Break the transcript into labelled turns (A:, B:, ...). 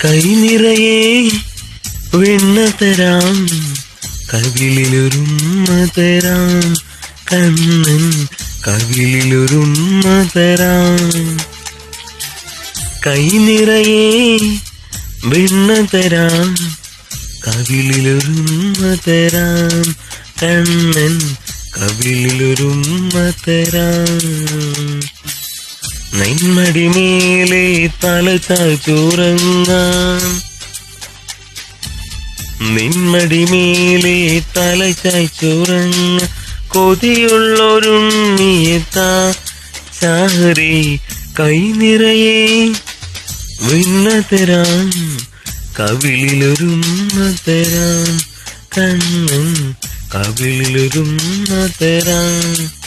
A: കൈ നിറയെ വെണ്ണ തരാം, കവിളിലൊരുമ്മ തരാം, കണ്ണൻ കവിളിലൊരുമ്മ തരാം. കൈ നിറയെ വെണ്ണ തരാം, കവിളിലൊരുമ്മ തരാം, കണ്ണൻ കവിളിലൊരുമ്മ തരാം. നിന്മടിമേലെ തല ചായ്ച്ചുറങ്ങാം, നിന്മടിമേലെ തല ചായ്ച്ചുറങ്ങ കൊതിയുള്ളൊരുണ്ണിയെത്താ ചാരേ. കൈ നിറയെ വെണ്ണ തരാം, കവിളിലൊരുമ്മ തരാം, കണ്ണൻ കവിളിലൊരുമ്മ തരാം.